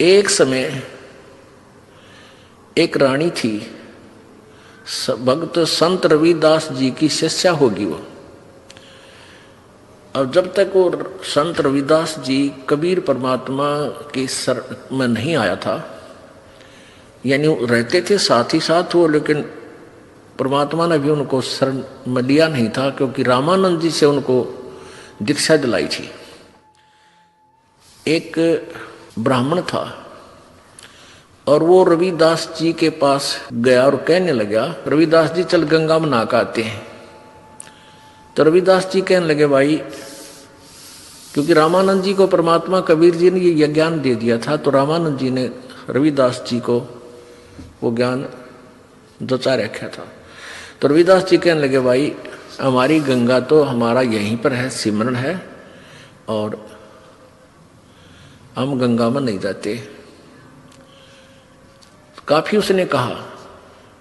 एक समय एक रानी थी, भक्त संत रविदास जी की शिष्या होगी वो। अब जब तक वो संत रविदास जी कबीर परमात्मा की सर में नहीं आया था, यानी रहते थे साथ ही साथ वो, लेकिन परमात्मा ने भी उनको शरण में लिया नहीं था, क्योंकि रामानंद जी से उनको दीक्षा दिलाई थी। एक ब्राह्मण था और वो रविदास जी के पास गया और कहने लगा, रविदास जी चल गंगा में नहा के आते हैं। तो रविदास जी कहने लगे, भाई, क्योंकि रामानंद जी को परमात्मा कबीर जी ने ये ज्ञान दे दिया था, तो रामानंद जी ने रविदास जी को वो ज्ञान जचा रखा था। तो रविदास जी कहने लगे, भाई, हमारी गंगा तो हमारा यहीं पर है, सिमरन है, और हम गंगा में नहीं जाते। काफी उसने कहा,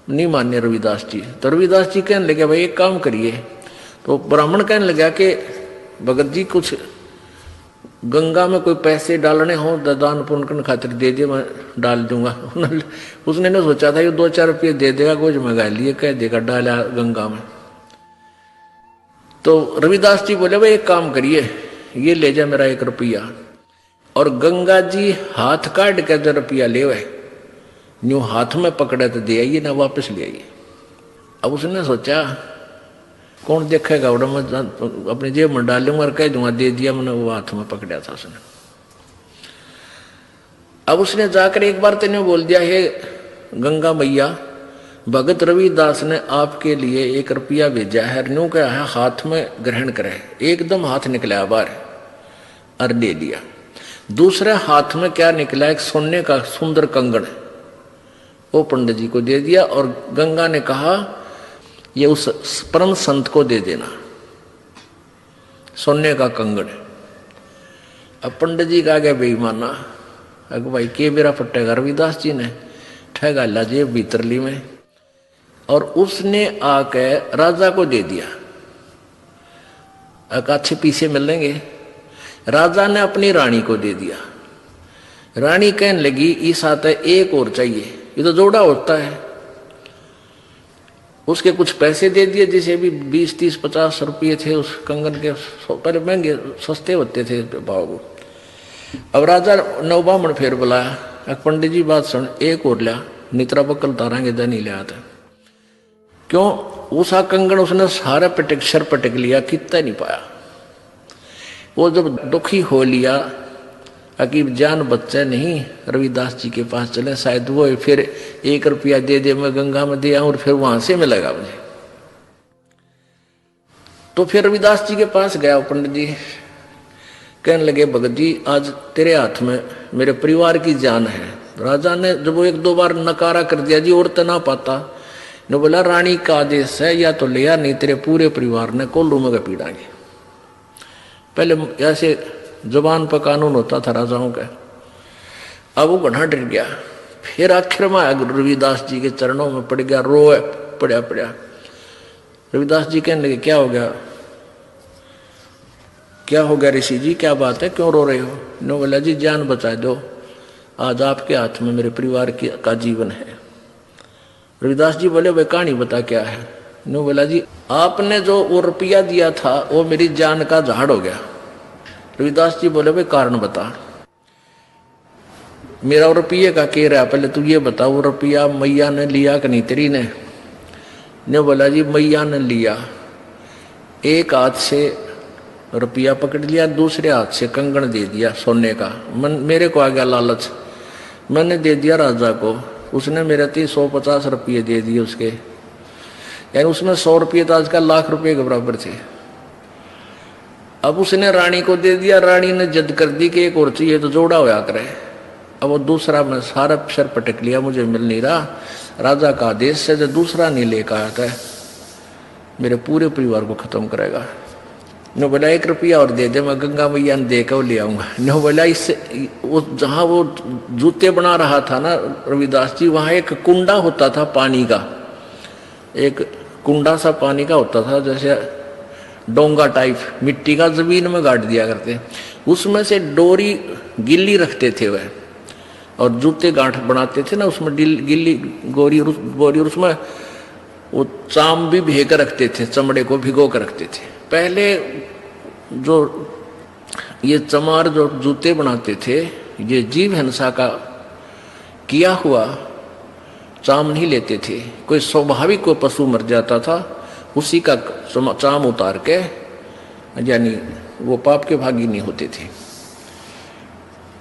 नहीं मान्य रविदास जी। तो रविदास जी कहने लगे, भाई एक काम करिए। तो ब्राह्मण कहने लगा कि भगत जी कुछ गंगा में कोई पैसे डालने हो दान पुण्य करने खातिर दे दिए, मैं डाल दूंगा। उसने ने सोचा था ये 2-4 रुपये दे देगा, कुछ मंगा लिए, कह देगा डाला गंगा में। तो रविदास जी बोले, भाई एक काम करिए, ये ले जा मेरा 1 रुपया, और गंगा जी हाथ काट के जो रुपया ले वह न्यू हाथ में पकड़े तो दे आइए ना, वापस ले आइए। अब उसने सोचा कौन देखेगा, उड़ा मैं अपनी जेब में डाल लूंगा और कह दूंगा दे दिया मैंने, वो हाथ में पकड़ा था उसने। अब उसने जाकर एक बार तेने बोल दिया, हे गंगा मैया, भगत रविदास ने आपके लिए 1 रुपया भेजा है, न्यू क्या है हाथ में ग्रहण करे। एकदम हाथ निकला बाहर और ले लिया। दूसरे हाथ में क्या निकला, एक सोने का सुंदर कंगन, वो पंडित जी को दे दिया, और गंगा ने कहा ये उस परम संत को दे देना, सोने का कंगन। अब पंडित जी का गया बेईमाना, अग भाई के मेरा फटेगा, रविदास जी ने ठगा ला जेब भीतरली में, और उसने आके राजा को दे दिया। अच्छे पीछे मिलेंगे। राजा ने अपनी रानी को दे दिया। रानी कहने लगी, इस आते एक और चाहिए, ये तो जोड़ा होता है। उसके कुछ पैसे दे दिए, जैसे भी 20, 30, 50 रुपये थे उस कंगन के, पहले महंगे सस्ते होते थे भाव। अब राजा नवबामण फिर बुलाया, पंडित जी बात सुन, एक और लिया, नित्रा बकल तारांगे दनी ले आते। क्यों? उसा कंगन उसने सारा पटक सर पटक लिया, कितना नहीं पाया। वो जब दुखी हो लिया, अकीब जान बच्चा नहीं, रविदास जी के पास चले, शायद वो फिर 1 रुपया दे दे, मैं गंगा में दे आऊं और फिर वहां से मिलेगा मुझे। तो फिर रविदास जी के पास गया पंडित जी, कहने लगे, भगत जी आज तेरे हाथ में मेरे परिवार की जान है। राजा ने जब वो 1-2 बार नकारा कर दिया, जी और तो ना पाता, ने बोला रानी का आदेश है, या तो लिया, नहीं तेरे पूरे परिवार ने कोल्लू में पीड़ाएंगे। पहले ऐसे जुबान पर कानून होता था राजाओं का। अब वो घना डर गया, फिर आखिर में रविदास जी के चरणों में पड़ गया, रोए पड़ा। रविदास जी कहने लगे, क्या हो गया, क्या हो गया ऋषि जी, क्या बात है, क्यों रो रहे हो? नो बोला, जी जान बचा दो, आज आपके हाथ में मेरे परिवार का जीवन है। रविदास जी बोले, वह कहानी बता क्या है? नो बोला, जी आपने जो वो रुपया दिया था वो मेरी जान का झाड़ हो गया। रविदास जी बोले, भाई कारण बता, मेरा रुपये का कह रहा, पहले तू ये बता, वो रुपया मैया ने लिया कि नहीं तेरी ने बोला, जी मैया ने लिया, एक हाथ से रुपया पकड़ लिया, दूसरे हाथ से कंगन दे दिया सोने का। मेरे को आ गया लालच, मैंने दे दिया राजा को, उसने मेरे 150 रुपये दे दिए उसके, यानी उसमें 100 रुपये तो आजकल लाख रुपये के बराबर थे। अब उसने रानी को दे दिया, रानी ने जिद कर दी कि एक और चाहिए, तो जोड़ा होया करे। अब वो दूसरा मैं सारा सर पटक लिया, मुझे मिल नहीं रहा, राजा का आदेश से जो दूसरा नहीं लेकर आया था, मेरे पूरे परिवार को खत्म करेगा। नो बोला, 1 रुपया और दे दे, मैं गंगा मैया ने दे कर ले आऊंगा। नो बोला, इससे वो जहाँ वो जूते बना रहा था ना रविदास जी, वहाँ एक कुंडा होता था पानी का, एक कुंडा सा पानी का होता था, जैसे डोंगा टाइप मिट्टी का, जमीन में गाड़ दिया करते, उसमें से डोरी गिल्ली रखते थे वह, और जूते गांठ बनाते थे ना, उसमें गिल्ली गोरी बोरी, और उसमें वो चाम भी भे कर रखते थे, चमड़े को भिगो कर रखते थे। पहले जो ये चमार जो जूते बनाते थे, ये जीव हिंसा का किया हुआ चाम नहीं लेते थे। कोई स्वाभाविक कोई पशु मर जाता था, उसी का चाम उतार के, यानी वो पाप के भागी नहीं होते थे,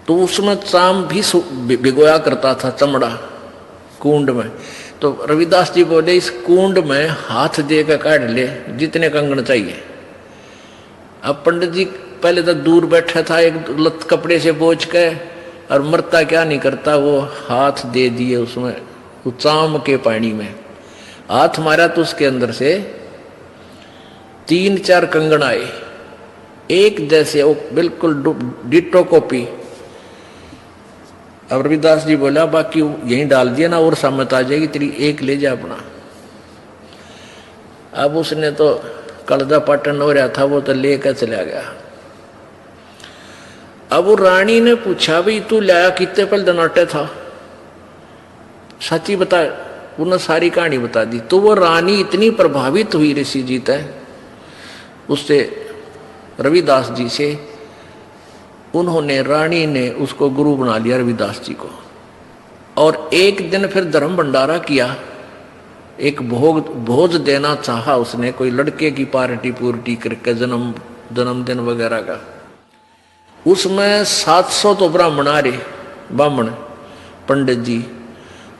तो उसमें चाम भी भिगोया करता था, चमड़ा कुंड में। तो रविदास जी बोले इस कुंड में हाथ दे कर काट ले जितने कंगन चाहिए। अब पंडित जी पहले तो दूर बैठा था, एक लत कपड़े से बोझ के, और मरता क्या नहीं करता, वो हाथ दे दिए उसमें, वो चाम के पानी में हाथ मारा तो उसके अंदर से 3-4 कंगन आए, एक जैसे, वो बिल्कुल डिटो कॉपी। अब रविदास जी बोला बाकी यहीं डाल दिया ना, और सामत आ जाएगी तेरी, एक ले जा अपना। अब उसने तो कलदा पाटन हो रहा था, वो तो लेकर चला गया। अब वो रानी ने पूछा भाई तू लाया कितने पल दनाटे था, सच्ची बता। उन्होंने सारी कहानी बता दी। तो वो रानी इतनी प्रभावित हुई ऋषि जी तय उससे, रविदास जी से, उन्होंने, रानी ने उसको गुरु बना लिया रविदास जी को। और एक दिन फिर धर्म भंडारा किया, एक भोज देना चाहा उसने, कोई लड़के की पार्टी पूर्टी करके, जन्मदिन वगैरह का। उसमें 700 तो ब्राह्मण आ रहे, ब्राह्मण पंडित जी,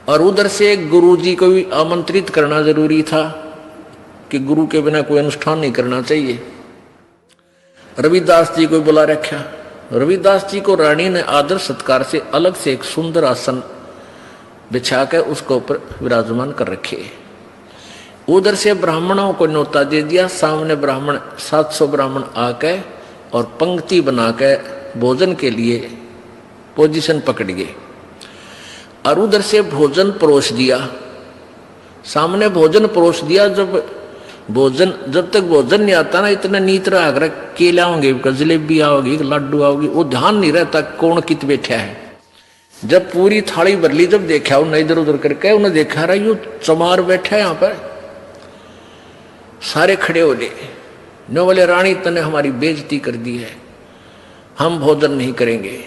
और उधर से गुरु जी को भी आमंत्रित करना जरूरी था कि गुरु के बिना कोई अनुष्ठान नहीं करना चाहिए। रविदास जी को बुला रखा। रविदास जी को रानी ने आदर सत्कार से अलग से एक सुंदर आसन बिछा कर उसको ऊपर विराजमान कर रखे। उधर से ब्राह्मणों को न्योता दे दिया। सामने ब्राह्मण 700 ब्राह्मण आके और पंक्ति बनाकर भोजन के लिए पोजीशन पकड़ गए, और उधर से भोजन परोस दिया। सामने भोजन परोस दिया। जब तक भोजन नहीं आता ना, इतना नीत रहा, केला होंगे, जलेबी आओगी, लड्डू आओगी, वो ध्यान नहीं रहता कौन कित बैठा है। जब पूरी थाली भर ली, जब देखा उन्हें इधर उधर करके, उन्हें देखा रहा यू चमार बैठा है यहाँ पर। सारे खड़े हो गए, नो बोले रानी तने हमारी बेइज्जती कर दी है, हम भोजन नहीं करेंगे।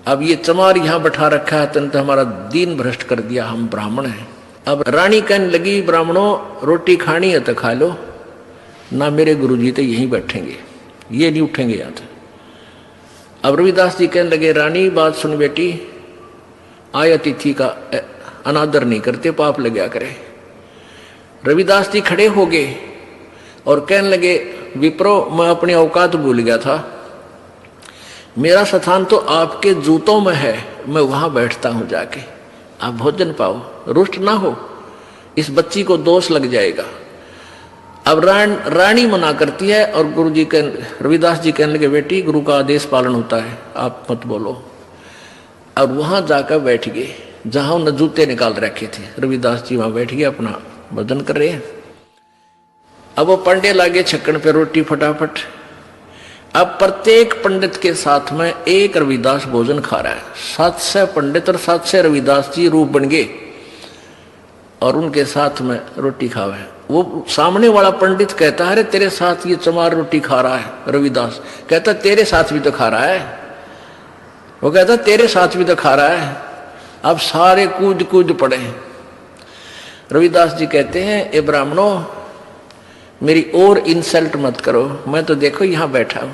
अब ये चमार यहां बैठा रखा है, तने तो हमारा दीन भ्रष्ट कर दिया, हम ब्राह्मण हैं। अब रानी कहने लगी ब्राह्मणों रोटी खानी है तो खा लो, ना मेरे गुरुजी तो यहीं बैठेंगे, ये नहीं उठेंगे यहाँ से। अब रविदास जी कहने लगे रानी बात सुन बेटी, आय अतिथि का अनादर नहीं करते, पाप लग गया करे। रविदास जी खड़े हो गए और कहने लगे विप्रो, मैं अपनी औकात भूल गया था, मेरा स्थान तो आपके जूतों में है, मैं वहां बैठता हूं जाके, आप भोजन पाओ, रुष्ट ना हो, इस बच्ची को दोष लग जाएगा। अब रानी मना करती है और गुरुजी रविदास जी कहने लगे बेटी गुरु का आदेश पालन होता है, आप मत बोलो। और वहां जाकर बैठ गए जहां उन्हें जूते निकाल रखे थे। रविदास जी वहां बैठ गए, अपना भोजन कर रहे हैं। अब वो पंडे लागे छक्कन पे रोटी फटाफट। अब प्रत्येक पंडित के साथ में एक रविदास भोजन खा रहा है। 700 पंडित और 700 रविदास जी रूप बन गए और उनके साथ में रोटी खावे। वो सामने वाला पंडित कहता है अरे तेरे साथ ये चमार रोटी खा रहा है। रविदास कहता तेरे साथ भी तो खा रहा है। वो कहता तेरे साथ भी तो खा रहा है। अब सारे कूद कूद पड़े। रविदास जी कहते हैं ए ब्राह्मणों मेरी और इंसल्ट मत करो, मैं तो देखो यहाँ बैठा हूं,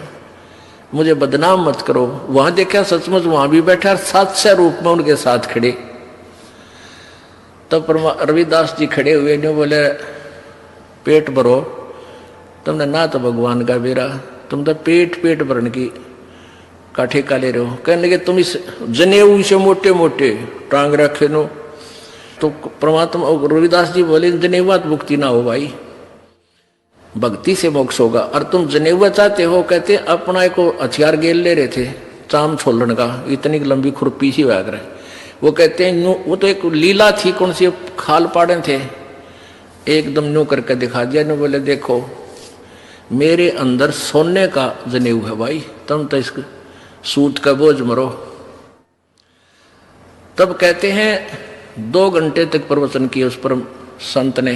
मुझे बदनाम मत करो। वहां देखा सचमुच वहां भी बैठा, 700 रूप में उनके साथ खड़े। तब रविदास जी खड़े हुए ने बोले पेट भरो, तुमने ना तो भगवान का बेरा, तुम तो पेट भरने की का ठेका ले रहे हो। कहने लगे तुम इस जनेऊ से मोटे मोटे टांग रखे नो। तो परमात्मा रविदास जी बोले जनेवात मुक्ति ना हो भाई, भक्ति से मोक्ष होगा। और तुम जनेवा चाहते हो, कहते अपना को हथियार गेल ले रहे थे चाम छोलन का, इतनी लंबी खुरपी सी वाग रहे। वो कहते हैं वो तो एक लीला थी, कौन सी खाल पाड़े थे, एकदम न्यू करके दिखा दिया। न्यू बोले देखो मेरे अंदर सोने का जनेऊ है भाई, तुम तो इस सूत का बोझ मरो। तब कहते हैं 2 घंटे तक प्रवचन किए उस परम संत ने।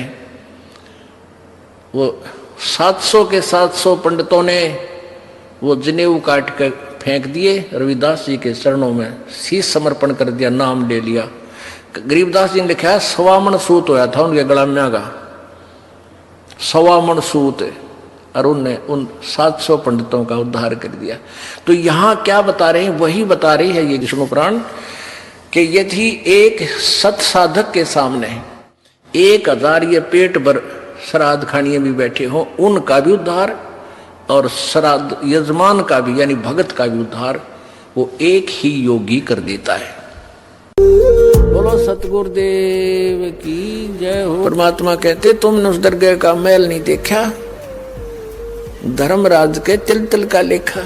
वो 700 के 700 पंडितों ने वो जनेऊ काट कर फेंक दिए, रविदास जी के चरणों में शीश समर्पण कर दिया, नाम ले लिया। गरीबदास जी ने लिखा है 1.25 मन सूत होया था उनके गलाम्या का, 1.25 मन सूत, और उनने उन 700 पंडितों का उद्धार कर दिया। तो यहां क्या बता रहे हैं, वही बता रही है ये विष्णु पुराण कि यदि एक सत साधक के सामने 1000 ये पेट भर श्राद्ध खानिए भी बैठे हो, उनका भी उद्धार और श्राद्ध यजमान का भी यानी भगत का भी उद्धार वो एक ही योगी कर देता है। बोलो सतगुरुदेव की जय हो। परमात्मा कहते तुमने उस दरगाह का मैल नहीं देखा, धर्मराज के तिल तिल का लेखा,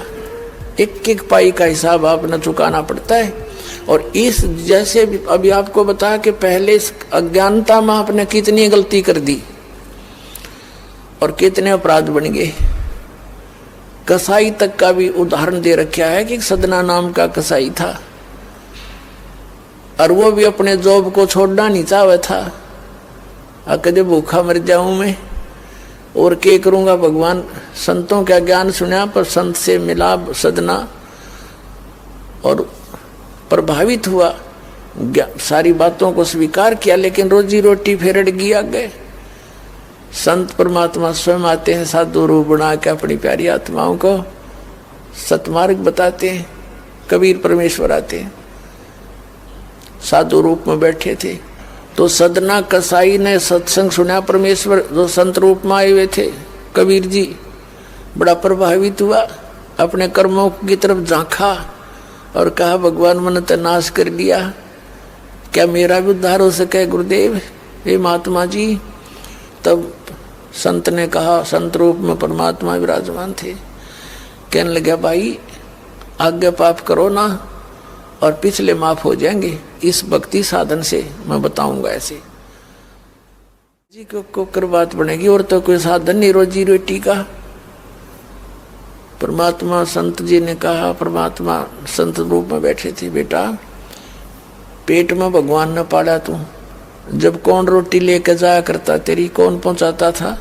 एक एक पाई का हिसाब आपने चुकाना पड़ता है। और इस जैसे अभी आपको बताया कि पहले इस अज्ञानता में आपने कितनी गलती कर दी और कितने अपराध बन गए। कसाई तक का भी उदाहरण दे रखा है कि सदना नाम का कसाई था और वो भी अपने जॉब को छोड़ना नहीं चाहता था। कदे भूखा मर जाऊं मैं और क्या करूंगा, भगवान संतों का ज्ञान सुना पर संत से मिला सदना और प्रभावित हुआ, सारी बातों को स्वीकार किया, लेकिन रोजी रोटी फिर अड़ गई गए। संत परमात्मा स्वयं आते हैं साधु रूप बना के अपनी प्यारी आत्माओं को सतमार्ग बताते हैं। कबीर परमेश्वर आते हैं, साधु रूप में बैठे थे तो सदना कसाई ने सत्संग सुना, परमेश्वर जो संत रूप में आए हुए थे कबीर जी, बड़ा प्रभावित हुआ, अपने कर्मों की तरफ झांका और कहा भगवान मन तो नाश कर दिया, क्या मेरा भी उद्धार हो सके गुरुदेव, हे महात्मा जी। तब संत ने कहा, संत रूप में परमात्मा विराजमान थे, कहने लगे भाई आगे पाप करो ना और पिछले माफ हो जाएंगे, इस भक्ति साधन से मैं बताऊंगा ऐसे जी को कर बात बनेगी। और तो कोई साधन नहीं रोजी रोटी का। परमात्मा संत जी ने कहा, परमात्मा संत रूप में बैठे थे, बेटा पेट में भगवान ने पाला तू, जब कौन रोटी लेकर जाया करता तेरी, कौन पहुंचाता था,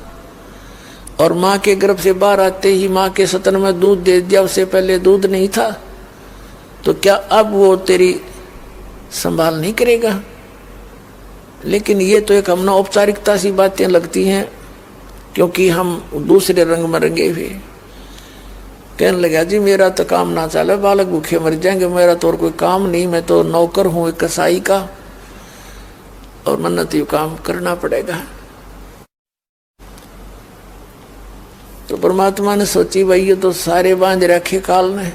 और माँ के गर्भ से बाहर आते ही माँ के सतन में दूध दे दिया, उससे पहले दूध नहीं था, तो क्या अब वो तेरी संभाल नहीं करेगा। लेकिन ये तो एक हमने औपचारिकता सी बातें लगती हैं क्योंकि हम दूसरे रंग में रंगे हुए। कहने लगा जी मेरा तो काम ना चले, बालक भूखे मर जाएंगे, मेरा तो और कोई काम नहीं, मैं तो नौकर हूं एक कसाई का और मन्नत यू काम करना पड़ेगा। तो परमात्मा ने सोची भाई ये तो सारे बांध रखे काल ने।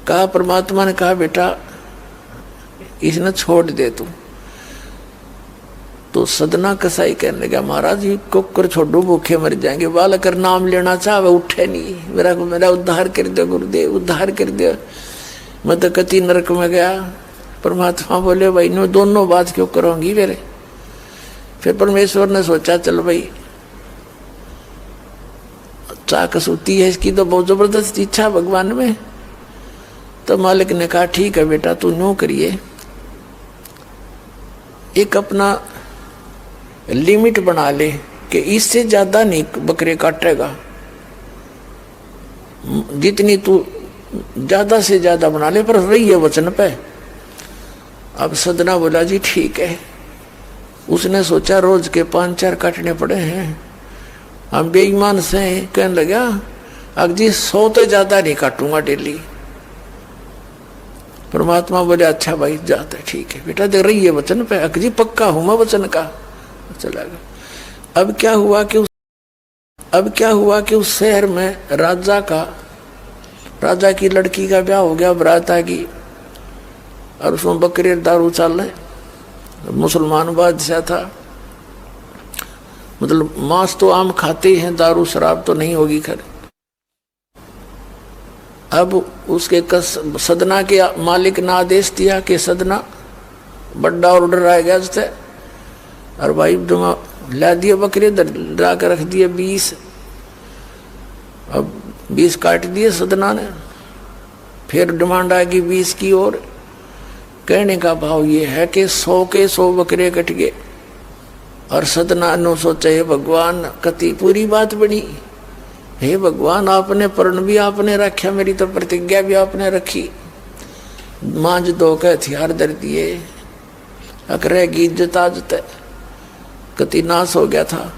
कहा, परमात्मा ने कहा बेटा इसने छोड़ दे तू। तो सदना कसाई कहने लगा महाराज ये कुकर छोड़ो भूखे मर जाएंगे, बालक नाम लेना चाहे उठे नहीं, मेरा उद्धार कर दो गुरुदेव, उद्धार कर दो, मैं तो कति नरक में गया। परमात्मा बोले भाई नो दोनों बात क्यों करोगी मेरे। फिर परमेश्वर ने सोचा चल भाई चाकस होती है इसकी तो बहुत जबरदस्त इच्छा भगवान में। तो मालिक ने कहा ठीक है बेटा तू नो करिए, एक अपना लिमिट बना ले कि इससे ज्यादा नहीं बकरे काटेगा, जितनी तू ज्यादा से ज्यादा बना ले पर रही है वचन पे। अब सदना बोला जी ठीक है। उसने सोचा रोज के 5-4 काटने पड़े हैं, हम बेईमान से कहने लगा अब जी 100 तो ज्यादा नहीं काटूंगा डेली। परमात्मा बोले अच्छा भाई जाता ठीक है बेटा, दे रही है वचन पे, अकजी पक्का हूं मैं वचन का। चला गया। अब क्या हुआ कि उस शहर में राजा की लड़की का ब्याह हो गया, बारात आ गई और उसमें बकरे दारू चल रहे। मुसलमान बादशाह था, मतलब मांस तो आम खाते ही हैं, दारू शराब तो नहीं होगी खैर। अब उसके सदना के मालिक ने आदेश दिया कि सदना बड़ा ऑर्डर आ गया उससे, और भाई ला दिए बकरे ला कर रख दिए 20। अब 20 काट दिए सदना ने, फिर डिमांड आएगी 20 की और कहने का भाव ये है कि 100 के 100 बकरे कट गए और सदना नो सोचे हे भगवान कति पूरी बात बनी। हे भगवान आपने प्रण भी आपने रखा, मेरी तो प्रतिज्ञा भी आपने रखी, मांझ दो के हथियार दर दिए, अकरेगी इज्जत आज तक कति नाश हो गया था।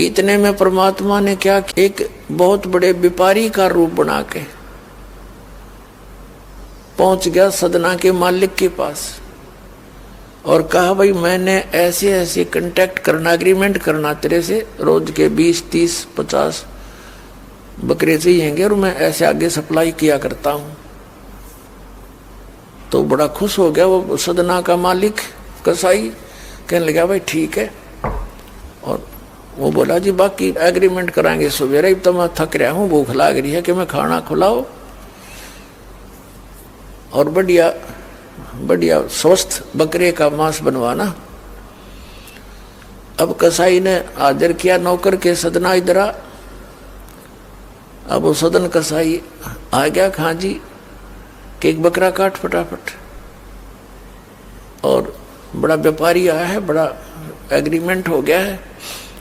इतने में परमात्मा ने क्या, एक बहुत बड़े व्यापारी का रूप बना के पहुंच गया सदना के मालिक के पास और कहा भाई मैंने ऐसे ऐसे कांटेक्ट करना, एग्रीमेंट करना तेरे से, रोज के 20, 30, 50 बकरे चाहिएंगे और मैं ऐसे आगे सप्लाई किया करता हूं। तो बड़ा खुश हो गया वो सदना का मालिक कसाई, कहने लगा भाई ठीक है। और वो बोला जी बाकी एग्रीमेंट कराएंगे सवेरे, अब तो मैं थक रहा हूँ, भूख लग रही है कि मैं खाना खिलाओ और बढ़िया बढ़िया स्वस्थ बकरे का मांस बनवाना। अब कसाई ने आदर किया नौकर के, सदना इधर आ। अब वो सदन कसाई आ गया, खां जी कि एक बकरा काट फटाफट। और बड़ा व्यापारी आया है, बड़ा एग्रीमेंट हो गया है,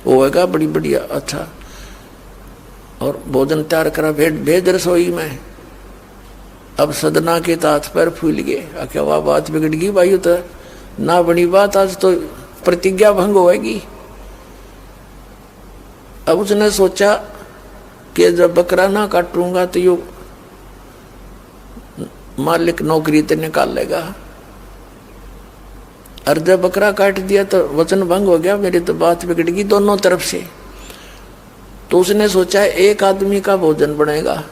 वो होगा बड़ी बढ़िया अच्छा। और भोजन तैयार करा, भेज रसोई में। अब सदना के हाथ पैर फूल गए, क्या वाह बात बिगड़ गई भाई, तो ना बनी बात, आज तो प्रतिज्ञा भंग होगी। अब उसने सोचा कि जब बकरा ना काटूंगा तो यो मालिक नौकरी तो निकाल लेगा, और जब बकरा काट दिया तो वचन भंग हो गया, मेरी तो बात बिगड़ गई दोनों तरफ से। तो उसने सोचा एक आदमी का भोजन बनेगा,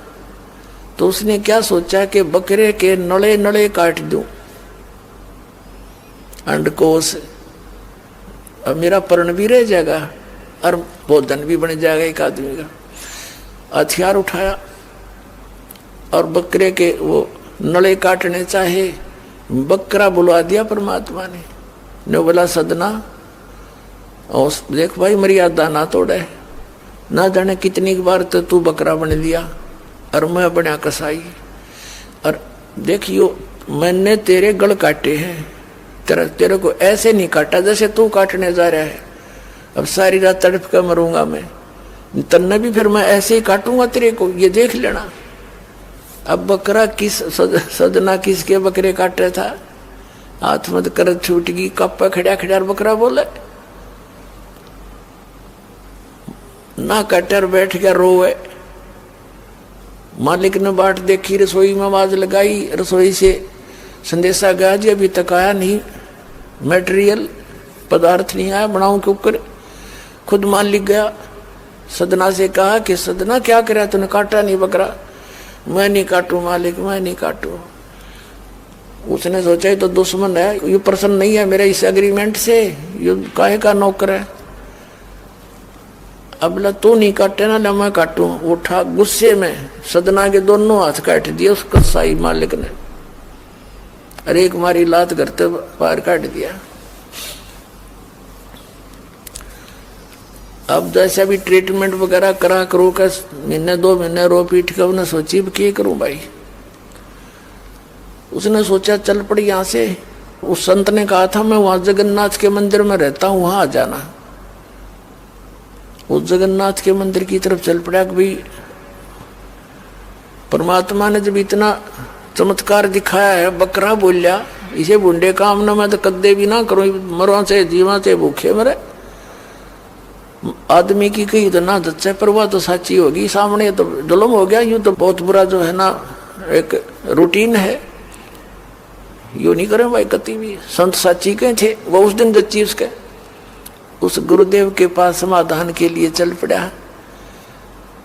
तो उसने क्या सोचा कि बकरे के नड़े नड़े काट दूं अंडकोश, अब मेरा पर्ण भी रह जाएगा और भोजन भी बन जाएगा एक आदमी का। हथियार उठाया और बकरे के वो नड़े काटने चाहे, बकरा बुलवा दिया परमात्मा ने बोला सदना और देख भाई मर्यादा ना तोड़े, ना जाने कितनी बार तो तू बकरा बन लिया और मैं बना कसाई, और देखियो मैंने तेरे गल काटे हैं, तेरे को ऐसे नहीं काटा जैसे तू काटने जा रहा है। अब सारी रात तड़प कर मरूंगा मैं, तन्ने भी फिर मैं ऐसे ही काटूंगा तेरे को, ये देख लेना। अब बकरा किस सदना किसके बकरे काट रहा था, हाथ मत कर छूट गई, कप खड़ा खड़ा बकरा बोले ना, कटर बैठ गया रोए। मालिक ने बाट देखी, रसोई में आवाज लगाई, रसोई से संदेशा गया जी अभी तक आया नहीं, मटेरियल पदार्थ नहीं आया, बनाऊं क्यों कर। खुद मालिक गया, सदना से कहा कि सदना क्या करा तूने, काटा नहीं बकरा। मैं नहीं काटू मालिक, मैं नहीं काटू। उसने सोचा तो दुश्मन है, ये प्रसन्न नहीं है मेरे इस एग्रीमेंट से, ये काहे का नौकर है। अब बोला तू नहीं काटे ना, ना मैं काटू। उठा गुस्से में सदना के दोनों हाथ काट दिए उस कसाई मालिक ने, अरे एक मारी लात करते पार काट दिया। अब जैसे भी ट्रीटमेंट वगैरह करा करो का, महीने 2 महीने रो पीट के उन्हें सोची क्या करूं भाई। उसने सोचा चल पड़ी यहाँ से। उस संत ने कहा था मैं वहां जगन्नाथ के मंदिर में रहता हूं, वहां आ जाना। उस जगन्नाथ के मंदिर की तरफ चल पड़ा कि भाई परमात्मा ने जब इतना चमत्कार दिखाया है, बकरा बोलिया, इसे बुंडे काम ना मैं तो कदे भी ना करूं, मरवा से जीवा से भूखे मरे। आदमी की कही तो ना दच्चे, पर वह तो सच्ची होगी, सामने तो जुल्म हो गया। यूं तो बहुत बुरा जो है ना एक रूटीन है, यू नहीं करें भाई कति भी। संत साची के थे वो उस दिन दच्ची उसके, उस गुरुदेव के पास समाधान के लिए चल पड़ा।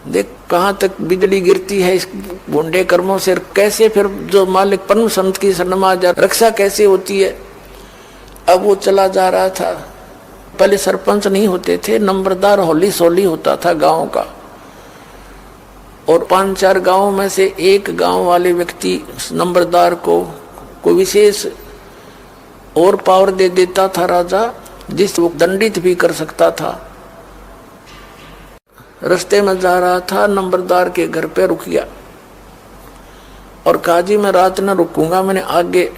देख कहाँ तक बिजली गिरती है इस बुंडे कर्मों से, कैसे फिर जो मालिक परम संत की शरण आ जा रक्षा कैसे होती है। अब वो चला जा रहा था, पहले सरपंच नहीं होते थे, नंबरदार होली सोली होता था गांव का, और 5-4 गांवों में से एक गांव वाले व्यक्ति नंबरदार को कोई विशेष और पावर दे देता था राजा, जिस वो दंडित भी कर सकता था। रास्ते में जा रहा था, नंबरदार के घर पे रुक गया और कहा जी मैं रात न रुकूंगा, मैंने आगे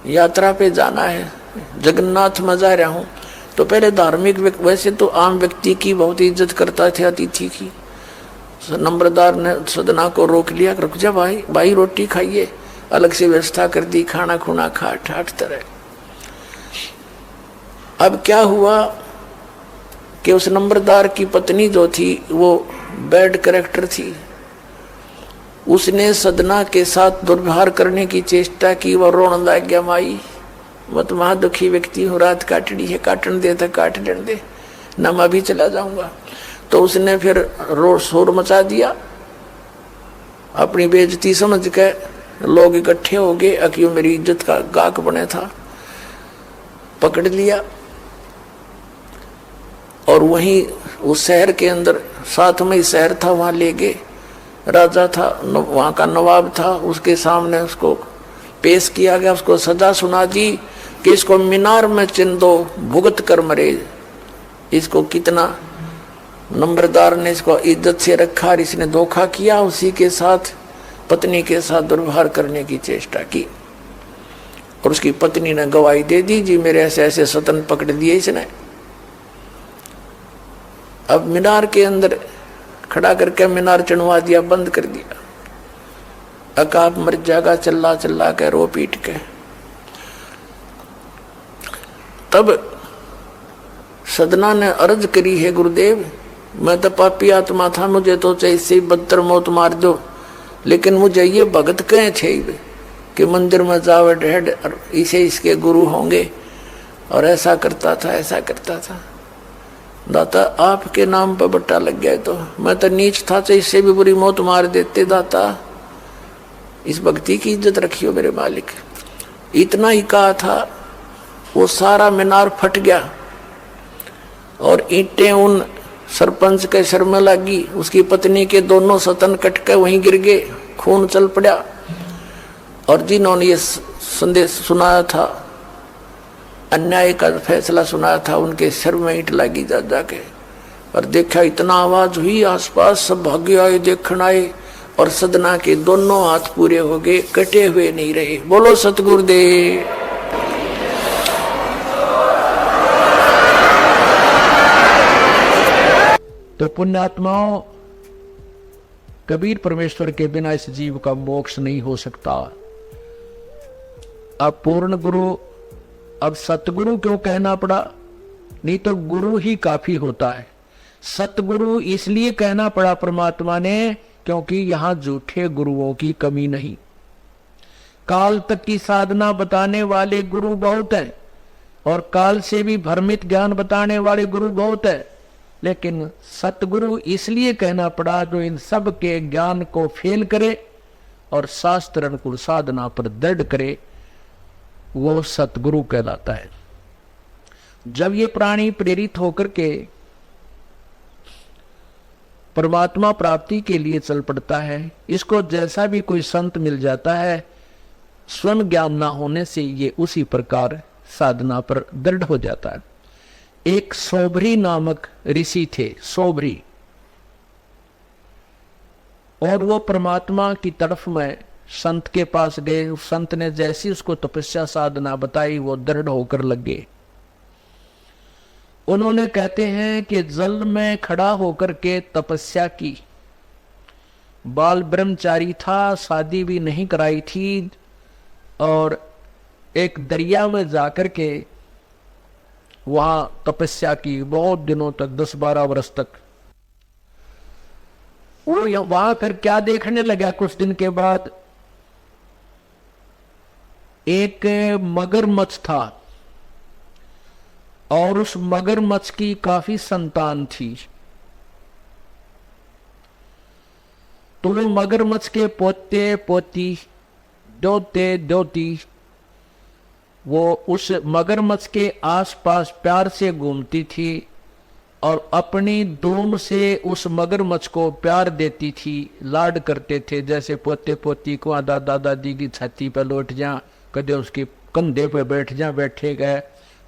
यात्रा पे जाना है, जगन्नाथ में जा रहा हूँ। तो पहले धार्मिक वैसे तो आम व्यक्ति की बहुत इज्जत करता थे अतिथि की। नंबरदार ने सदना को रोक लिया, रुक जा भाई, भाई रोटी खाइए, अलग से व्यवस्था कर दी, खाना खुना खा ठाट तरह। अब क्या हुआ कि उस नंबरदार की पत्नी जो थी वो बैड कैरेक्टर थी, उसने सदना के साथ दुर्व्यवहार करने की चेष्टा की। वह रोने लग गया, माई मैं तो महा दुखी व्यक्ति हूँ, रात काटनी है, काटने दे तो काट लेने दे, न मैं भी चला जाऊंगा। तो उसने फिर शोर मचा दिया, अपनी बेइज्जती समझ के लोग इकट्ठे हो गए, अक्यों मेरी इज्जत का गाक बने था, पकड़ लिया और वहीं उस शहर के अंदर, साथ में ही शहर था, वहां ले गए। राजा था, वहां का नवाब था, उसके सामने उसको पेश किया गया, उसको सजा सुना दी कि इसको मीनार में चिन दो, भुगत कर मरे। इसको कितना नंबरदार ने इसको इज्जत से रखा और इसने धोखा किया, उसी के साथ पत्नी के साथ दुर्व्यवहार करने की चेष्टा की। और उसकी पत्नी ने गवाही दे दी, जी मेरे ऐसे ऐसे सतन पकड़ दिए इसने। अब मीनार के अंदर खड़ा करके मीनार चढ़वा दिया, बंद कर दिया। अकाब मर जाएगा, चिल्ला चिल्ला के रो पीट के। तब सदना ने अर्ज करी, है गुरुदेव मैं तो पापी आत्मा था, मुझे तो चाहे इससे बदतर मौत मार दो, लेकिन मुझे ये भगत कहे थे कि मंदिर में जावे ढेड और इसे इसके गुरु होंगे, और ऐसा करता था ऐसा करता था। दाता आपके नाम पर बट्टा लग गया, तो मैं तो नीच था, चाहे इससे भी बुरी मौत मार देते। दाता इस भक्ति की इज्जत रखियो मेरे मालिक। इतना ही कहा था, वो सारा मीनार फट गया और ईंटें उन सरपंच के सर में लगी, उसकी पत्नी के दोनों सतन कट के वहीं गिर गए, खून चल पड़ा। और जिन्होंने ये संदेश सुनाया था, अन्याय का फैसला सुनाया था, उनके सर में ईंट लगी जा जाके। और देखा इतना आवाज हुई, आसपास सब भागे आए, देखण आए, और सदना के दोनों हाथ पूरे हो गए, कटे हुए नहीं रहे। बोलो सतगुरुदेव। तो पुण्यात्माओं, कबीर परमेश्वर के बिना इस जीव का मोक्ष नहीं हो सकता। अब पूर्ण गुरु, अब सतगुरु क्यों कहना पड़ा? नहीं तो गुरु ही काफी होता है। सतगुरु इसलिए कहना पड़ा परमात्मा ने क्योंकि यहां झूठे गुरुओं की कमी नहीं। काल तक की साधना बताने वाले गुरु बहुत हैं और काल से भी भ्रमित ज्ञान बताने वाले गुरु बहुत हैं, लेकिन सतगुरु इसलिए कहना पड़ा जो इन सब के ज्ञान को फेल करे और शास्त्र अनुकूल साधना पर दृढ़ करे, वो सतगुरु कहलाता है। जब ये प्राणी प्रेरित होकर के परमात्मा प्राप्ति के लिए चल पड़ता है, इसको जैसा भी कोई संत मिल जाता है, स्वयं ज्ञान ना होने से ये उसी प्रकार साधना पर दृढ़ हो जाता है। एक सोभरी नामक ऋषि थे, सोभरी, और वो परमात्मा की तरफ में संत के पास गए। उस संत ने जैसी उसको तपस्या साधना बताई, वो दृढ़ होकर लग गए। उन्होंने कहते हैं कि जल में खड़ा होकर के तपस्या की। बाल ब्रह्मचारी था, शादी भी नहीं कराई थी, और एक दरिया में जाकर के वहां तपस्या की बहुत दिनों तक, 10-12 वर्ष तक। वो वहां फिर क्या देखने लगा, कुछ दिन के बाद एक मगरमच्छ था और उस मगरमच्छ की काफी संतान थी। तो वो मगरमच्छ के पोते पोती, दोते दोती, वो उस मगरमच्छ के आसपास प्यार से घूमती थी और अपनी दूम से उस मगरमच्छ को प्यार देती थी, लाड करते थे। जैसे पोते पोती को दादा दादी की छाती पर लौट जा, कदे उसके कंधे पे बैठ जा, बैठे गए,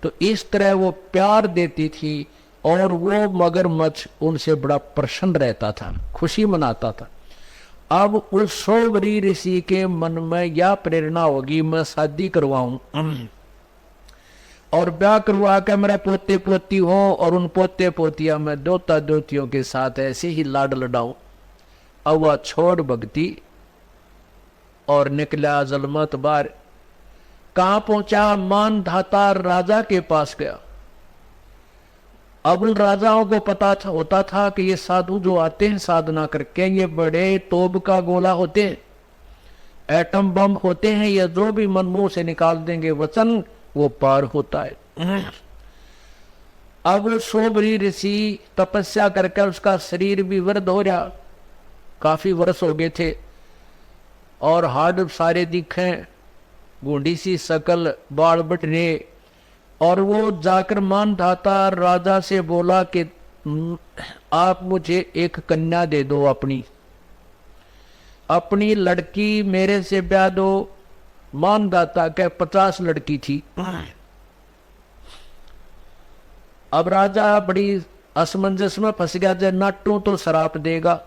तो इस तरह वो प्यार देती थी। और वो मगरमच्छ उनसे बड़ा प्रसन्न रहता था, खुशी मनाता था। अब उस सोवरी ऋषि के मन में यह प्रेरणा होगी, मैं शादी करवाऊं और ब्याह करवा के मेरे पोते पोती हो और उन पोते पोतिया में दोता दोतियों के साथ ऐसे ही लाड लडाऊं। अब वह छोड़ भक्ति और निकला जलमत बार। कहां पहुंचा? मानधाता राजा के पास गया। अब उन राजाओं को पता होता था कि ये साधु जो आते हैं साधना करके, ये बड़े तोप का गोला होते हैं, एटम बम होते हैं, ये जो भी मन मुंह से निकाल देंगे वचन वो पार होता है। अब सोबरी ऋषि तपस्या करके उसका शरीर भी वृद्ध हो रहा, काफी वर्ष हो गए थे और हाड सारे दिखे, गुंडी सी शकल, बाल बटने। और वो जाकर मानधाता राजा से बोला कि आप मुझे एक कन्या दे दो, अपनी लड़की मेरे से ब्याह दो। मानधाता के 50 लड़की थी। अब राजा बड़ी असमंजस में फंस गया, जब नाटू तो शराप देगा,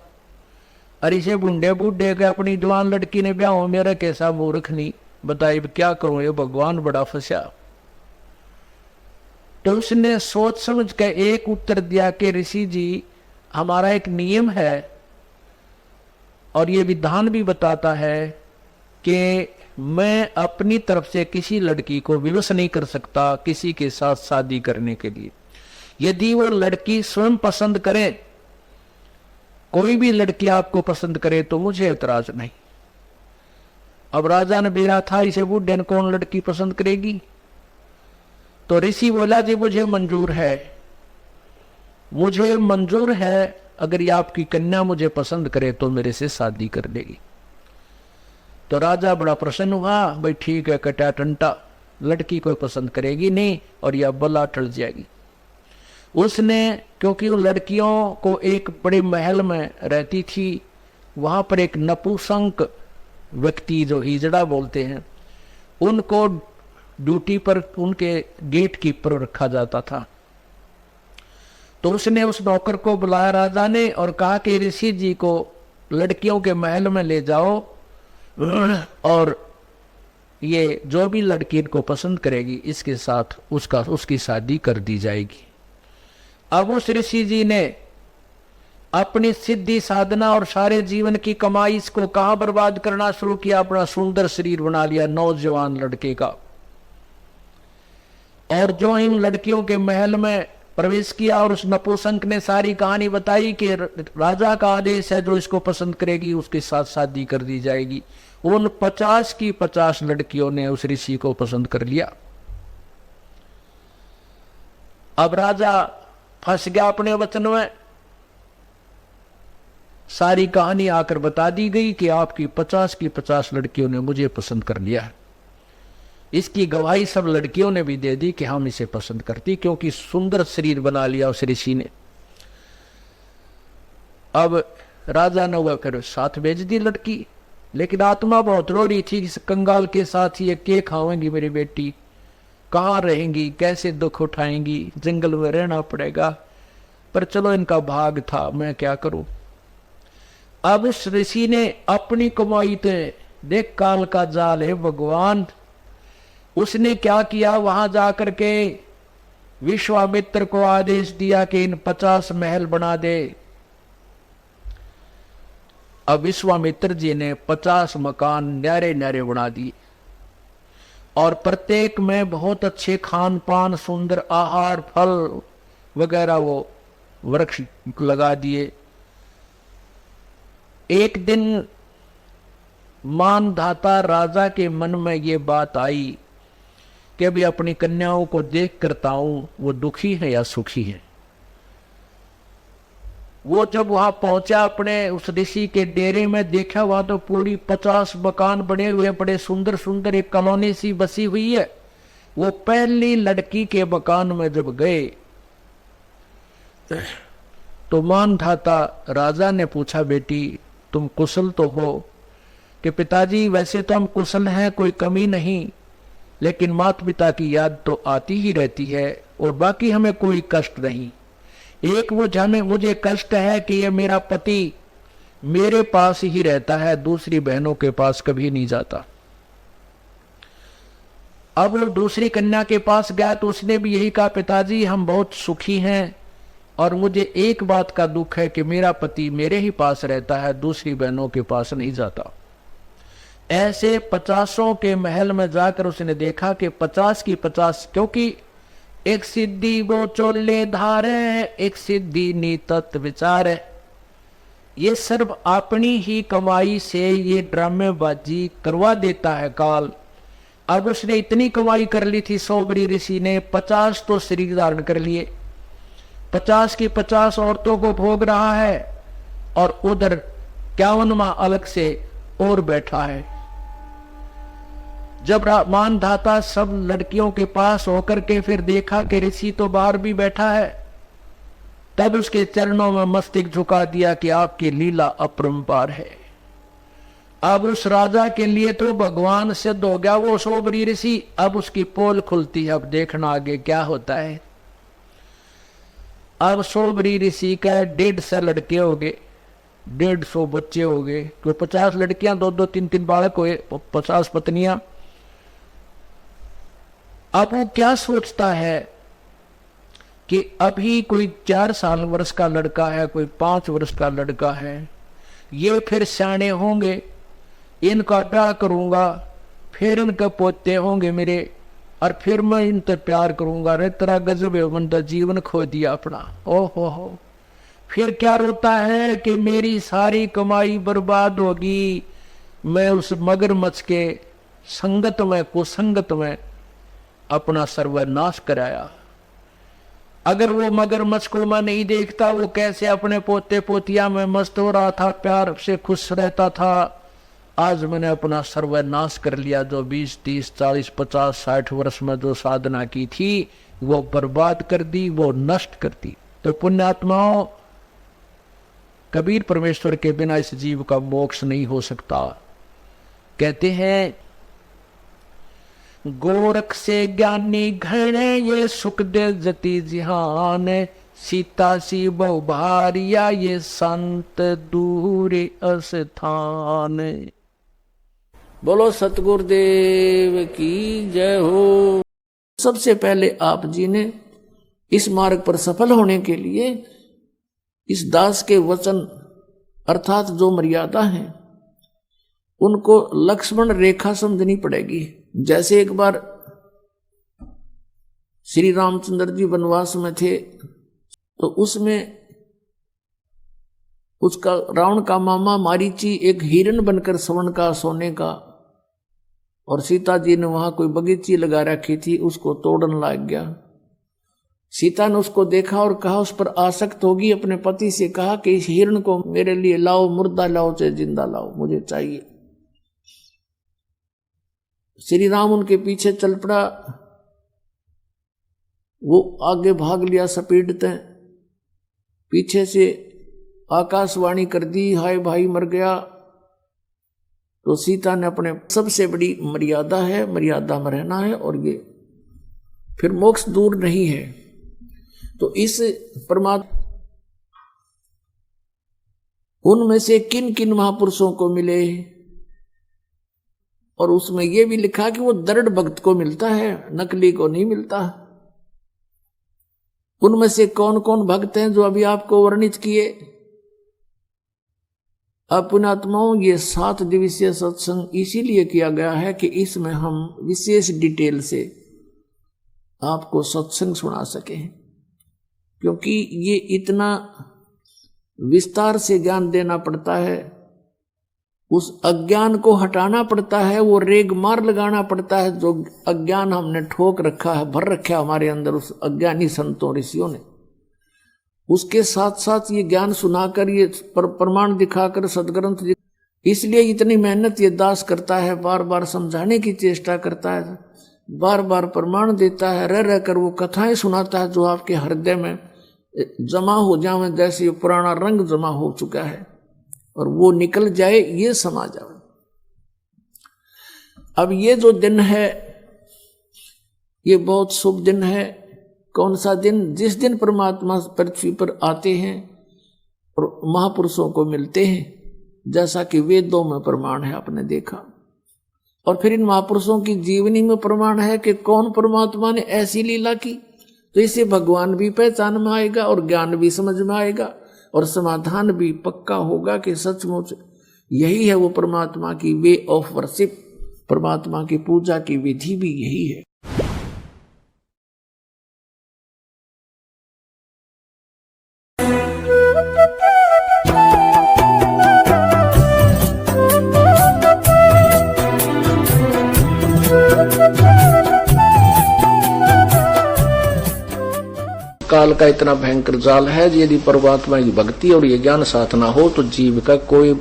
अरे से बूढ़े बूढ़े के अपनी जवान लड़की ने ब्याह हो, मेरा कैसा मूर्ख नहीं, बताइए क्या करूं, ये भगवान बड़ा फंसा। तो उसने सोच समझ के एक उत्तर दिया कि ऋषि जी, हमारा एक नियम है और ये विधान भी बताता है कि मैं अपनी तरफ से किसी लड़की को विवश नहीं कर सकता किसी के साथ शादी करने के लिए। यदि वो लड़की स्वयं पसंद करे, कोई भी लड़की आपको पसंद करे तो मुझे एतराज नहीं। अब राजा ने बेरा था, इसे बूढ़े ने कौन लड़की पसंद करेगी? तो ऋषि बोला जी मुझे मंजूर है, अगर ये आपकी कन्या मुझे पसंद करे तो मेरे से शादी कर लेगी। तो राजा बड़ा प्रसन्न हुआ, भाई ठीक है, कटा टंटा, लड़की को पसंद करेगी नहीं और यह बला टल जाएगी। उसने, क्योंकि उन लड़कियों को एक बड़े महल में रहती थी, वहां पर एक नपुंसक व्यक्ति जो हिजड़ा बोलते हैं, उनको ड्यूटी पर उनके गेट कीपर रखा जाता था। तो उसने उस नौकर को बुलाया राजा ने और कहा कि ऋषि जी को लड़कियों के महल में ले जाओ और ये जो भी लड़की इनको पसंद करेगी इसके साथ उसकी शादी कर दी जाएगी। अब उस ऋषि जी ने अपनी सिद्धि साधना और सारे जीवन की कमाई इसको कहां बर्बाद करना शुरू किया, अपना सुंदर शरीर बना लिया नौजवान लड़के का। और जो इन लड़कियों के महल में प्रवेश किया और उस नपुंसक ने सारी कहानी बताई कि राजा का आदेश है, जो इसको पसंद करेगी उसके साथ शादी कर दी जाएगी। उन 50 की 50 लड़कियों ने उस ऋषि को पसंद कर लिया। अब राजा फंस गया अपने वचन में, सारी कहानी आकर बता दी गई कि आपकी 50 की 50 लड़कियों ने मुझे पसंद कर लिया है। इसकी गवाही सब लड़कियों ने भी दे दी कि हम इसे पसंद करती, क्योंकि सुंदर शरीर बना लिया उस ऋषि ने। अब राजा ने वह फिर साथ भेज दी लड़की, लेकिन आत्मा बहुत रो रही थी, इस कंगाल के साथ ये के खाएंगी मेरी बेटी, कहाँ रहेंगी, कैसे दुख उठाएंगी, जंगल में रहना पड़ेगा। पर चलो इनका भाग था, मैं क्या करूं। अब उस ऋषि ने अपनी कमाई थे, देख काल का जाल है भगवान, उसने क्या किया, वहां जाकर के विश्वामित्र को आदेश दिया कि इन 50 महल बना दे। अब विश्वामित्र जी ने 50 मकान न्यारे न्यारे बना दिए और प्रत्येक में बहुत अच्छे खान पान, सुंदर आहार, फल वगैरह वो वृक्ष लगा दिए। एक दिन मानधाता राजा के मन में ये बात आई कि अभी अपनी कन्याओं को देख करता हूं वो दुखी है या सुखी है। वो जब वहां पहुंचा अपने उस ऋषि के डेरे में, देखा वहां तो पूरी 50 मकान बने हुए, बड़े सुंदर सुंदर, एक कॉलोनी सी बसी हुई है। वो पहली लड़की के मकान में जब गए तो मानधाता राजा ने पूछा, बेटी तुम कुशल तो हो? कि पिताजी वैसे तो हम कुशल हैं, कोई कमी नहीं, लेकिन माता पिता की याद तो आती ही रहती है और बाकी हमें कोई कष्ट नहीं। एक वो मुझे कष्ट है कि ये मेरा पति मेरे पास ही रहता है, दूसरी बहनों के पास कभी नहीं जाता। अब वो दूसरी कन्या के पास गया तो उसने भी यही कहा, पिताजी हम बहुत सुखी हैं और मुझे एक बात का दुख है कि मेरा पति मेरे ही पास रहता है, दूसरी बहनों के पास नहीं जाता। ऐसे 50 के महल में जाकर उसने देखा कि 50 की 50, क्योंकि एक सिद्धि वो चोले धारे, एक सिद्धि नीतत विचार, ये सर्व अपनी ही कमाई से ये ड्रामेबाजी करवा देता है काल। अब उसने इतनी कमाई कर ली थी सोबरी ऋषि ने, 50 तो शरीर धारण कर लिए, 50 की 50 औरतों को भोग रहा है और उधर 51वां अलग से और बैठा है। जब मानधाता सब लड़कियों के पास होकर के फिर देखा कि ऋषि तो बाहर भी बैठा है, तब उसके चरणों में मस्तक झुका दिया कि आपकी लीला अपरंपार है। अब उस राजा के लिए तो भगवान सिद्ध हो गया वो सोबरी ऋषि। अब उसकी पोल खुलती है, अब देखना आगे क्या होता है। अब सोबरी ऋषि का 150 लड़के हो गए, 150 बच्चे हो गए, तो 50 लड़कियां, 2-2 3-3 बालक हुए, 50 पत्नियां। अब वो क्या सोचता है कि अभी कोई 4 साल वर्ष का लड़का है, कोई 5 वर्ष का लड़का है, ये फिर सियाने होंगे, इनका प्यार करूंगा, फिर इनके पोते होंगे मेरे, और फिर मैं इन पर प्यार करूंगा। रे तेरा गजब है, बंदा जीवन खो दिया अपना। ओहो, फिर क्या रोता है कि मेरी सारी कमाई बर्बाद होगी, मैं उस मगरमच्छ के संगत में, कुसंगत में अपना सर्वनाश कराया। अगर वो मगरमच्छ को मैं नहीं देखता, वो कैसे अपने पोते पोतिया में मस्त हो रहा था, प्यार से खुश रहता था, आज मैंने अपना सर्वनाश कर लिया। जो 20, 30, 40, 50, 60 वर्ष में जो साधना की थी वो बर्बाद कर दी, वो नष्ट कर दी। तो पुण्यात्माओं, कबीर परमेश्वर के बिना इस जीव का मोक्ष नहीं हो सकता। कहते हैं, गोरख से ज्ञानी घने ये सुख दे जति जिहान, सीता सी बहु भारिया ये संत दूर अस्थान। बोलो सतगुरुदेव की जय हो। सबसे पहले आप जी ने इस मार्ग पर सफल होने के लिए इस दास के वचन अर्थात जो मर्यादा है उनको लक्ष्मण रेखा समझनी पड़ेगी। जैसे एक बार श्री रामचंद्र जी वनवास में थे तो उसमें उसका रावण का मामा मारीची एक हिरण बनकर स्वर्ण का, सोने का, और सीता जी ने वहां कोई बगीची लगा रखी थी, उसको तोड़न लग गया। सीता ने उसको देखा और कहा, उस पर आसक्त होगी, अपने पति से कहा कि इस हिरण को मेरे लिए लाओ, मुर्दा लाओ चाहे जिंदा लाओ, मुझे चाहिए। श्री राम उनके पीछे चल पड़ा, वो आगे भाग लिया स्पीड तय, पीछे से आकाशवाणी कर दी, हाय भाई मर गया। तो सीता ने अपने सबसे बड़ी मर्यादा है, मर्यादा में रहना है, और ये फिर मोक्ष दूर नहीं है। तो इस परमात्मा उनमें से किन किन महापुरुषों को मिले, और उसमें यह भी लिखा कि वो दृढ़ भक्त को मिलता है, नकली को नहीं मिलता। उनमें से कौन कौन भक्त हैं जो अभी आपको वर्णित किए। पुण्यात्माओं, ये 7 दिवसीय सत्संग इसीलिए किया गया है कि इसमें हम विशेष डिटेल से आपको सत्संग सुना सकें, क्योंकि ये इतना विस्तार से ज्ञान देना पड़ता है, उस अज्ञान को हटाना पड़ता है, वो रेग मार लगाना पड़ता है जो अज्ञान हमने ठोक रखा है, भर रखा है हमारे अंदर उस अज्ञानी संतों ऋषियों ने। उसके साथ साथ ये ज्ञान सुनाकर, ये प्रमाण दिखाकर सदग्रंथ, इसलिए इतनी मेहनत ये दास करता है, बार बार समझाने की चेष्टा करता है, बार बार प्रमाण देता है, रह रहकर वो कथाएं सुनाता है जो आपके हृदय में जमा हो जाए, जैसे ये पुराना रंग जमा हो चुका है और वो निकल जाए, ये समा जाए। अब ये जो दिन है ये बहुत शुभ दिन है। कौन सा दिन? जिस दिन परमात्मा पृथ्वी पर आते हैं और महापुरुषों को मिलते हैं, जैसा कि वेदों में प्रमाण है, आपने देखा। और फिर इन महापुरुषों की जीवनी में प्रमाण है कि कौन परमात्मा ने ऐसी लीला की। तो इससे भगवान भी पहचान में आएगा और ज्ञान भी समझ में आएगा और समाधान भी पक्का होगा कि सचमुच यही है वो परमात्मा की वे ऑफ वर्शिप, परमात्मा की पूजा की विधि भी यही है। काल का इतना भयंकर जाल है, यदि परमात्मा की भक्ति और ये ज्ञान साधना हो तो जीव का कोई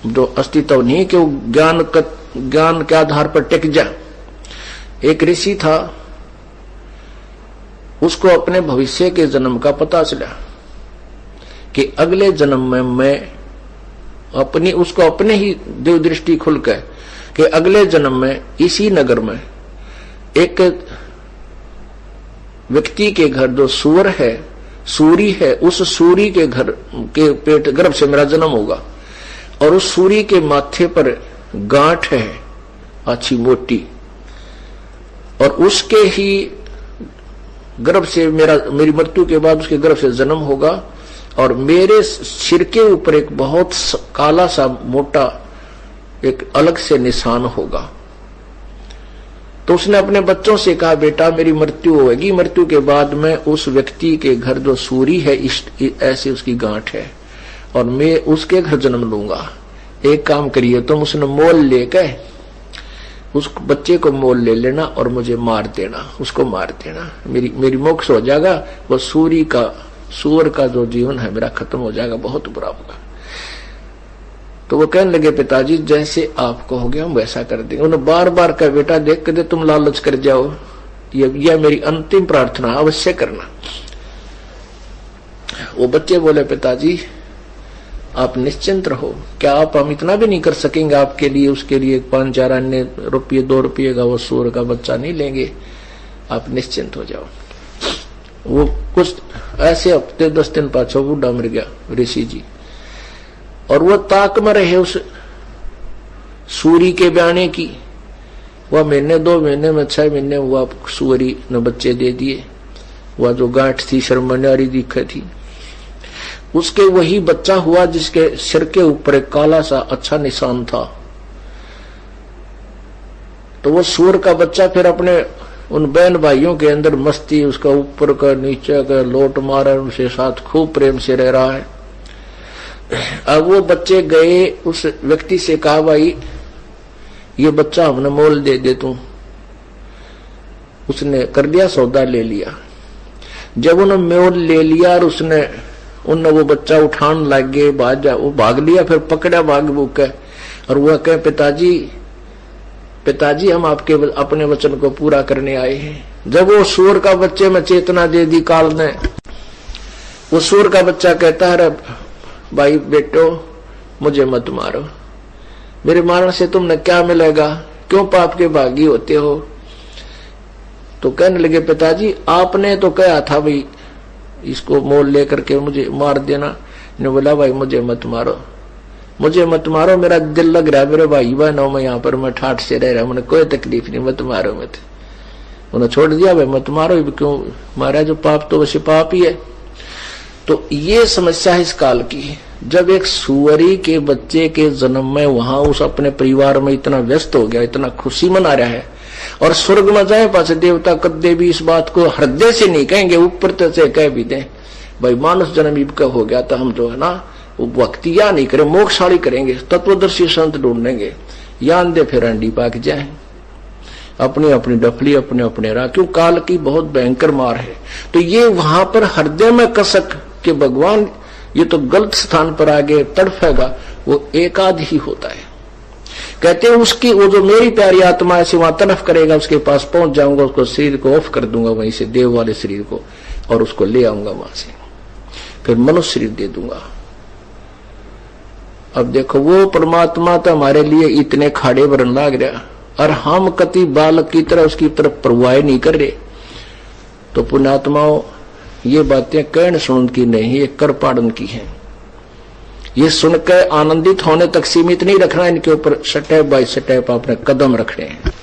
जो अस्तित्व नहीं कि वो ज्ञान के आधार पर टिक जाए। एक ऋषि था, उसको अपने भविष्य के जन्म का पता चला कि अगले जन्म में मैं उसको अपने ही देव दृष्टि खुल गए कि अगले जन्म में इसी नगर में एक व्यक्ति के घर जो सूर है, सूरी है, उस सूरी के घर के पेट गर्भ से मेरा जन्म होगा और उस सूरी के माथे पर गांठ है अच्छी मोटी और उसके ही गर्भ से मेरी मृत्यु के बाद उसके गर्भ से जन्म होगा और मेरे सिर के ऊपर एक बहुत काला सा मोटा एक अलग से निशान होगा। तो उसने अपने बच्चों से कहा, बेटा मेरी मृत्यु होगी, मृत्यु के बाद मैं उस व्यक्ति के घर जो सूरी है ऐसे उसकी गांठ है और मैं उसके घर जन्म लूंगा। एक काम करिए तुम, उसने मोल लेकर उस बच्चे को मोल ले लेना और मुझे मार देना, उसको मार देना, मेरी मोक्ष हो जाएगा। वो सूअर का जो जीवन है मेरा खत्म हो जाएगा, बहुत बुरा होगा। तो वो कहने लगे, पिताजी जैसे आप कहोगे हम वैसा कर देंगे। उन्होंने बार बार कहा, बेटा देख कर दे तुम लालच कर जाओ, यह मेरी अंतिम प्रार्थना अवश्य करना। वो बच्चे बोले, पिताजी आप निश्चिंत रहो, क्या आप हम इतना भी नहीं कर सकेंगे आपके लिए, उसके लिए 5-4 अन्य रुपये 2 रुपये का वो सूअर का बच्चा नहीं लेंगे, आप निश्चिंत हो जाओ। वो कुछ ऐसे हफ्ते 10 दिन पाछो बूढ़ा मर गया ऋषि जी और वो ताक में रहे उस सूरी के ब्याने की। वह महीने 2 महीने में 6 महीने हुआ सूरी ने बच्चे दे दिए। वह जो गांठ थी शर्मन्यारी दिखे थी, उसके वही बच्चा हुआ जिसके सिर के ऊपर एक काला सा अच्छा निशान था। तो वो सूर का बच्चा फिर अपने उन बहन भाइयों के अंदर मस्ती, उसका ऊपर का नीचे का लोट मारा, उनसे साथ खूब प्रेम से रह रहा है। अब वो बच्चे गए उस व्यक्ति से कहा, भाई ये बच्चा हमने मोल दे दे तू। उसने कर दिया, सौदा ले लिया। जब उन्होंने मोल ले लिया और उनने वो बच्चा उठान लग गए, वो भाग लिया, फिर पकड़ा भाग भूख और वह कहे, पिताजी हम आपके अपने वचन को पूरा करने आए हैं। जब वो सूर का बच्चे में चेतना दे दी काल ने, वो सूर का बच्चा कहता है, भाई बेटो मुझे मत मारो, मेरे मारने से तुमने क्या मिलेगा, क्यों पाप के भागी होते हो। तो कहने लगे, पिताजी आपने तो कहा था भाई इसको मोल लेकर के मुझे मार देना। ने बोला, भाई मुझे मत मारो, मुझे मत मारो, मेरा दिल लग रहा है, मेरे भाई बहनों में यहाँ पर मैं ठाठ से रह रहा हूं, मुझे कोई तकलीफ नहीं, मत मारो मत। उन्होंने छोड़ दिया, भाई मत मारो, क्यों मारा, जो पाप तो वैसे पाप ही है। तो ये समस्या है इस काल की। जब एक सुअरी के बच्चे के जन्म में वहां उस अपने परिवार में इतना व्यस्त हो गया, इतना खुशी मना रहा है, और स्वर्ग में जाए पास देवता कद्दे भी इस बात को हृदय से नहीं कहेंगे, ऊपर से कह भी दें भाई मानस जन्म इब का हो गया, तो हम जो है ना वो भक्तिया नहीं करें, मोक्षशाली करेंगे, तत्वदर्शी संत ढूंढेंगे, या अंधे फिर अंडी पाक जाए, अपनी अपनी डफली अपने अपने राह। क्यों काल की बहुत भयंकर मार है। तो ये वहां पर हृदय में कसक के भगवान ये तो गलत स्थान पर आगे तड़फेगा, वो एकाध ही होता है। कहते हैं उसकी वो जो मेरी प्यारी आत्मा ऐसे वहां तड़फ करेगा, उसके पास पहुंच जाऊंगा, उसको शरीर को ऑफ कर दूंगा वहीं से, देव वाले शरीर को, और उसको ले आऊंगा वहां से, फिर मनुष्य शरीर दे दूंगा। अब देखो वो परमात्मा तो हमारे लिए इतने खाड़े भरन लाग रहा और हम कति बालक की तरह उसकी तरफ परवाह नहीं कर रहे। तो पुण्यात्माओं ये बातें कहन सुन की नहीं, ये कर पाड़न की हैं। ये सुनकर आनंदित होने तक सीमित नहीं रखना, इनके ऊपर स्टेप बाय स्टेप अपने कदम रखने हैं।